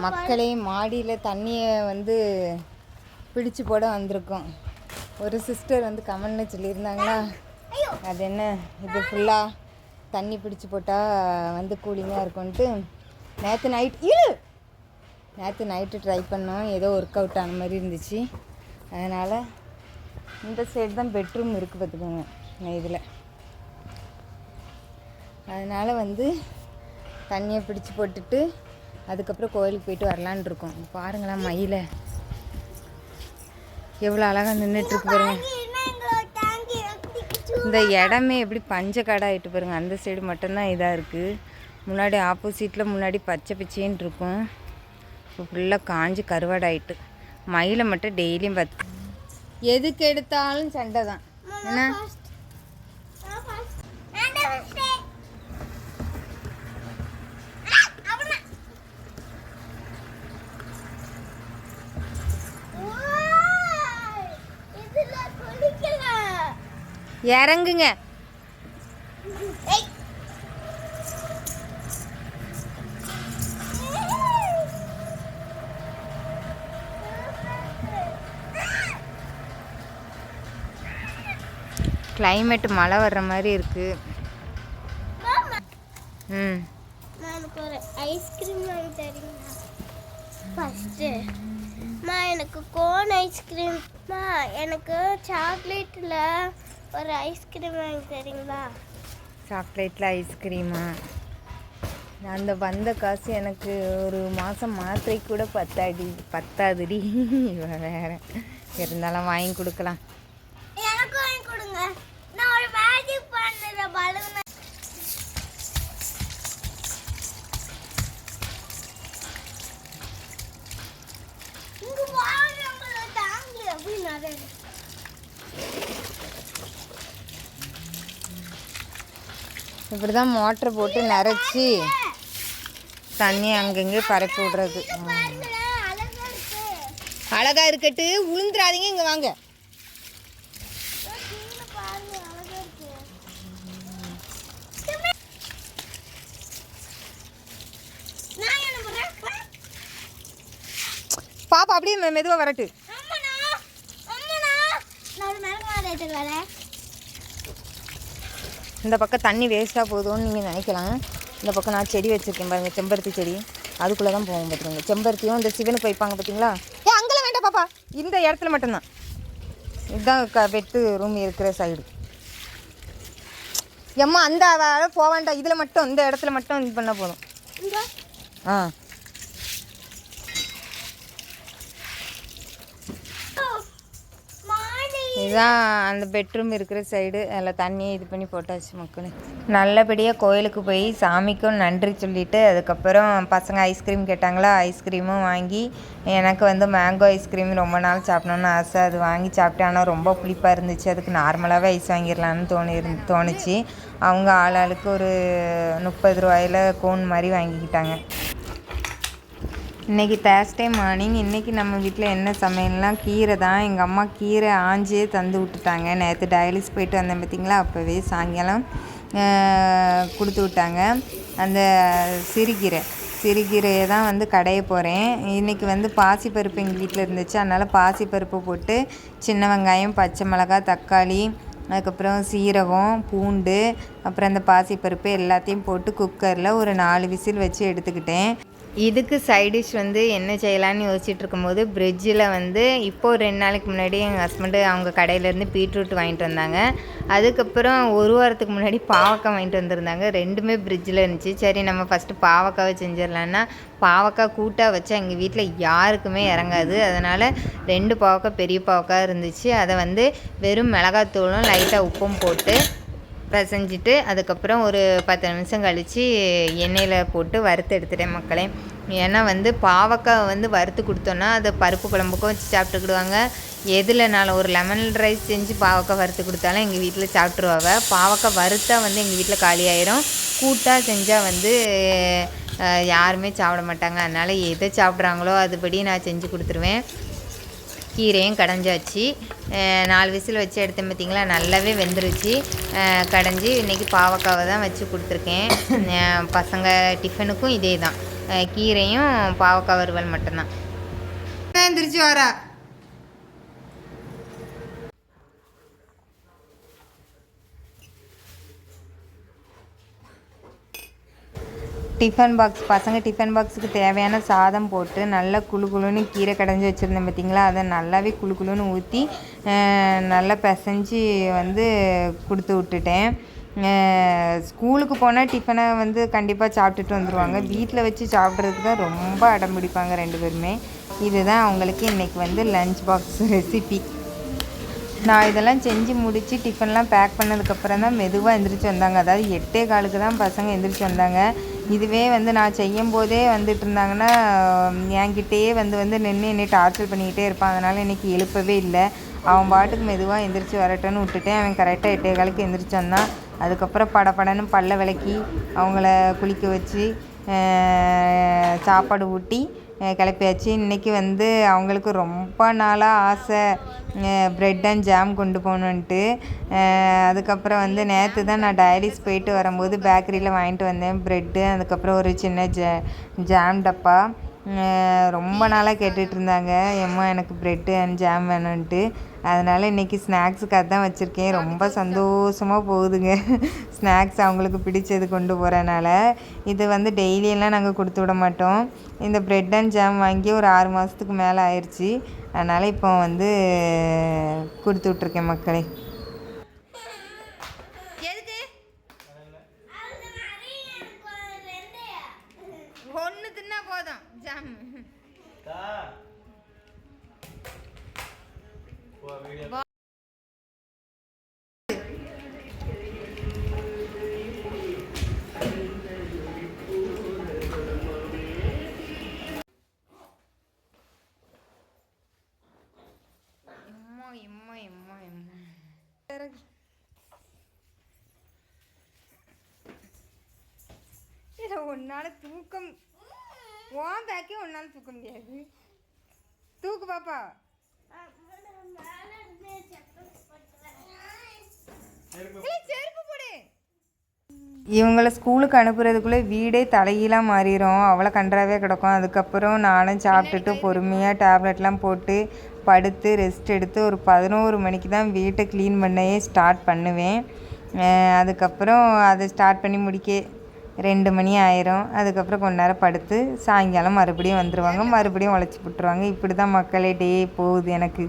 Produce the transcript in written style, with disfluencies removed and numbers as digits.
மக்களே மாடியில் தண்ணியை வந்து பிடிச்சு போட வந்திருக்கோம். ஒரு சிஸ்டர் வந்து கமெண்ட்ல சொல்லியிருந்தாங்களா, அது என்ன இது ஃபுல்லாக தண்ணி பிடிச்சி போட்டால் வந்து கூலிங்காக இருக்கும்ன்ட்டு நேற்று நைட்டு ட்ரை பண்ணோம். ஏதோ ஒர்க் அவுட் ஆன மாதிரி இருந்துச்சு. அதனால் இந்த சைடு தான் பெட்ரூம் இருக்குது பார்த்துக்கோங்க இதில். அதனால் வந்து தண்ணியை பிடிச்சி போட்டுட்டு அதுக்கப்புறம் கோயிலுக்கு போயிட்டு வரலான் இருக்கோம். பாருங்களேன் மயிலை எவ்வளோ அழகாக நின்றுட்டுருக்கு பாருங்க. இந்த இடமே எப்படி பஞ்சக்காடாக ஆகிட்டு பாருங்க. அந்த சைடு மட்டும்தான் இதாக இருக்குது. முன்னாடி ஆப்போசிட்டில் முன்னாடி பச்சை பிச்சைன்னு இருக்கும். இப்போ ஃபுல்லாக காஞ்சி கருவாடாயிட்டு. மயிலை மட்டும் டெய்லியும் பார்த்து எதுக்கு எடுத்தாலும் சண்டை தான். என்ன இறங்குங்க. கிளைமேட் மழை வர்ற மாதிரி இருக்கு. எனக்கு ஒரு ஐஸ்கிரீம் வாங்கி தரீங்களா? ஃபர்ஸ்ட் எனக்கு கோன் ஐஸ்கிரீம். எனக்கு சாக்லேட்டில் ஒரு ஐஸ்கிரீம் வாங்கி தரீங்களா? சாக்லேட்டில் ஐஸ்கிரீமா? அந்த வந்த காசு எனக்கு ஒரு மாதம் மாத்திரை கூட பத்தாதுடி. வேறு இருந்தாலும் வாங்கி கொடுக்கலாம். எனக்கு வாங்கி கொடுங்க. நான் ஒரு மேஜிக் பண்ணுற பலூன். இங்கே வாங்க தாங்க அப்படின்னு இப்படி தான் மோட்டரை போட்டு நிறச்சி தண்ணி அங்கங்கே பரப்பி விடுறது. அழகாக இருக்கட்டு, உளுந்துடாதீங்க. இங்கே வாங்க. பாப்பா அப்படியே மெதுவாக வரட்டு. இந்த பக்கம் தண்ணி வேஸ்ட்டாக போகுதோன்னு நீங்கள் நினைக்கலாம். இந்த பக்கம் நான் செடி வச்சுருக்கேன் பாருங்கள், செம்பருத்தி செடி. அதுக்குள்ளே தான் போவோம் பார்த்துக்கோங்க. செம்பருத்தியும் இந்த சிவனுக்கு வைப்பாங்க பார்த்தீங்களா? அங்கெல்லாம் வேண்டாம் பாப்பா, இந்த இடத்துல மட்டும்தான். இதுதான் வெட்டு ரூம் இருக்கிற சைடு. எம்மா அந்த போக வேண்டாம், இதில் மட்டும் இந்த இடத்துல மட்டும் இது பண்ணால் போதும். இதுதான் அந்த பெட்ரூம் இருக்கிற சைடு. அதில் தண்ணியை இது பண்ணி போட்டாச்சு மக்களே. நல்லபடியாக கோயிலுக்கு போய் சாமிக்கும் நன்றி சொல்லிவிட்டு அதுக்கப்புறம் பசங்க ஐஸ்கிரீம் கேட்டாங்களா, ஐஸ்கிரீமும் வாங்கி எனக்கு வந்து மேங்கோ ஐஸ்கிரீம் ரொம்ப நாள் சாப்பிடணுன்னு ஆசை. அது வாங்கி சாப்பிட்டேன். ஆனால் ரொம்ப புளிப்பாக இருந்துச்சு. அதுக்கு நார்மலாகவே ஐஸ் வாங்கிடலான்னு தோணுச்சு. அவங்க ஆளாளுக்கு ஒரு 30 ரூபாயில் கோன் மாதிரி வாங்கிக்கிட்டாங்க. இன்றைக்கி தேர்ஸ்டே மார்னிங். இன்றைக்கி நம்ம வீட்டில் என்ன சமையல்னால் கீரை தான். எங்கள் அம்மா கீரை ஆஞ்சியே தந்து விட்டுட்டாங்க. நேற்று டயாலிஸ் போயிட்டு வந்தேன் பார்த்திங்களா, அப்போவே சாயங்காலம் கொடுத்து விட்டாங்க. அந்த சிறுகீரையை தான் வந்து கடைய போகிறேன். இன்றைக்கி வந்து பாசிப்பருப்பு எங்கள் வீட்டில் இருந்துச்சு. அதனால் பாசிப்பருப்பு போட்டு சின்ன வெங்காயம், பச்சை மிளகாய், தக்காளி, அதுக்கப்புறம் சீரகம், பூண்டு, அப்புறம் அந்த பாசிப்பருப்பு எல்லாத்தையும் போட்டு குக்கரில் ஒரு 4 விசில் வச்சு எடுத்துக்கிட்டேன். இதுக்கு சைடிஷ் வந்து என்ன செய்யலான்னு யோசிச்சுட்டு இருக்கும்போது ஃப்ரிட்ஜில் வந்து இப்போது 2 நாளைக்கு முன்னாடி எங்கள் ஹஸ்பண்டு அவங்க கடையிலேருந்து பீட்ரூட் வாங்கிட்டு வந்தாங்க. அதுக்கப்புறம் 1 வாரத்துக்கு முன்னாடி பாவக்காய் வாங்கிட்டு வந்திருந்தாங்க. ரெண்டுமே ஃப்ரிட்ஜில் இருந்துச்சு. சரி நம்ம ஃபஸ்ட்டு பாவக்காவை செஞ்சிடலான்னா, பாவக்காய் கூட்டாக வச்சா எங்கள் வீட்டில் யாருக்குமே இறங்காது. அதனால் 2 பாவக்காய் பெரிய பாவக்காய் இருந்துச்சு. அதை வந்து வெறும் மிளகாத்தூளும் லைட்டாக உப்பும் போட்டு பிசைஞ்சிட்டு அதுக்கப்புறம் ஒரு 10 நிமிஷம் கழித்து எண்ணெயில் போட்டு வறுத்து எடுத்துட்டேன் மக்களே. ஏன்னா வந்து பாவக்காய் வந்து வறுத்து கொடுத்தோன்னா அதை பருப்பு குழம்புக்கும் வச்சு சாப்பிட்டுக்கிடுவாங்க. எதுலனாலும் ஒரு லெமன் ரைஸ் செஞ்சு பாவக்காய் வறுத்து கொடுத்தாலும் எங்கள் வீட்டில் சாப்பிட்ருவாங்க. பாவக்காய் வறுத்தா வந்து எங்கள் வீட்டில் காலியாயிரும். கூட்டாக செஞ்சால் வந்து யாருமே சாப்பிட மாட்டாங்க. அதனால் எதை சாப்பிட்றாங்களோ அதுபடி நான் செஞ்சு கொடுத்துருவேன். கீரையும் கடைஞ்சாச்சு. 4 விசில் வச்சு எடுத்தேன் பார்த்திங்களா, நல்லாவே வெந்துருச்சு. கடைஞ்சி இன்றைக்கி பாவக்காவை தான் வச்சு கொடுத்துருக்கேன். பசங்க டிஃபனுக்கும் இதே தான், கீரையும் பாவக்காய் வறுவல் மட்டும்தான். எந்திரிச்சு வரா. டிஃபன் பாக்ஸ், பசங்க டிஃபன் பாக்ஸுக்கு தேவையான சாதம் போட்டு நல்லா குழுன்னு கீரை கடைஞ்சி வச்சுருந்தேன் பார்த்திங்களா, அதை நல்லாவே குழுன்னு ஊற்றி நல்லா பிசைஞ்சு வந்து கொடுத்து விட்டுட்டேன். ஸ்கூலுக்கு போனால் டிஃபனை வந்து கண்டிப்பாக சாப்பிட்டுட்டு வந்துடுவாங்க. வீட்டில் வச்சு சாப்பிட்றதுக்கு தான் ரொம்ப அடம் பிடிப்பாங்க 2 பேருமே. இதுதான் அவங்களுக்கு இன்றைக்கி வந்து லஞ்ச் பாக்ஸ் ரெசிபி. நான் இதெல்லாம் செஞ்சு முடித்து டிஃபன்லாம் பேக் பண்ணதுக்கப்புறம் தான் மெதுவாக எந்திரிச்சு வந்தாங்க. அதாவது 8:15 தான் பசங்க எந்திரிச்சு வந்தாங்க. இதுவே வந்து நான் செய்யும் போதே வந்துட்டு இருந்தாங்கன்னா என்கிட்டயே வந்து நின்று என்னை டார்ச்சர் பண்ணிக்கிட்டே இருப்பான். அதனால் இன்றைக்கி எழுப்பவே இல்லை. அவன் பாட்டுக்கு மெதுவாக எந்திரிச்சு வரட்டுன்னு விட்டுட்டேன். அவன் கரெக்டாக 8:15 எந்திரிச்சு வந்தான். அதுக்கப்புறம் படன்னு பல்ல விளக்கி அவங்கள குளிக்க வச்சு சாப்பாடு ஊட்டி கிளப்பியாச்சு. இன்றைக்கி வந்து அவங்களுக்கு ரொம்ப நாளாக ஆசை ப்ரெட் அண்ட் ஜாம் கொண்டு போகணுன்ட்டு. அதுக்கப்புறம் வந்து நேற்று தான் நான் டயலிஸ் போயிட்டு வரும்போது பேக்கரியில் வாங்கிட்டு வந்தேன் ப்ரெட்டு, அதுக்கப்புறம் ஒரு சின்ன ஜாம் டப்பா. ரொம்ப நாளாக கேட்டுட்டு இருந்தாங்க, எம்மா எனக்கு ப்ரெட்டு அண்ட் ஜாம் வேணும்ன்ட்டு. அதனால் இன்றைக்கி ஸ்நாக்ஸுக்கு அதுதான் வச்சுருக்கேன். ரொம்ப சந்தோஷமாக போகுதுங்க ஸ்நாக்ஸ் அவங்களுக்கு பிடிச்சது கொண்டு போகிறனால. இது வந்து டெய்லியெல்லாம் நாங்கள் கொடுத்து விட மாட்டோம். இந்த ப்ரெட் அண்ட் ஜாம் வாங்கி ஒரு 6 மாதத்துக்கு மேலே ஆயிடுச்சு. அதனால் இப்போ வந்து கொடுத்து விட்ருக்கேன் மக்களே. ஒன்று தின்னா போதும் ஜாம். ஒன்னால தூக்கம் ஓன் பேக்கே ஒன்னால தூக்க முடியாது. தூக்கு பாப்பா. செருப்பு போடு. இவங்கள ஸ்கூலுக்கு அனுப்புறதுக்குள்ளே வீடே தலையீழாக மாறிடும், அவ்வளோ கன்றாவே கிடக்கும். அதுக்கப்புறம் நானும் சாப்பிட்டுட்டு பொறுமையாக டேப்லெட்லாம் போட்டு படுத்து ரெஸ்ட் எடுத்து ஒரு 11 மணிக்கு தான் வீட்டை க்ளீன் பண்ணவே ஸ்டார்ட் பண்ணுவேன். அதுக்கப்புறம் அதை ஸ்டார்ட் பண்ணி முடிக்க 2 மணி ஆயிரும். அதுக்கப்புறம் கொஞ்ச நேரம் படுத்து சாயங்காலம் மறுபடியும் வந்துடுவாங்க, மறுபடியும் உழைச்சி விட்டுருவாங்க. இப்படி தான் மக்களே டே போகுது எனக்கு.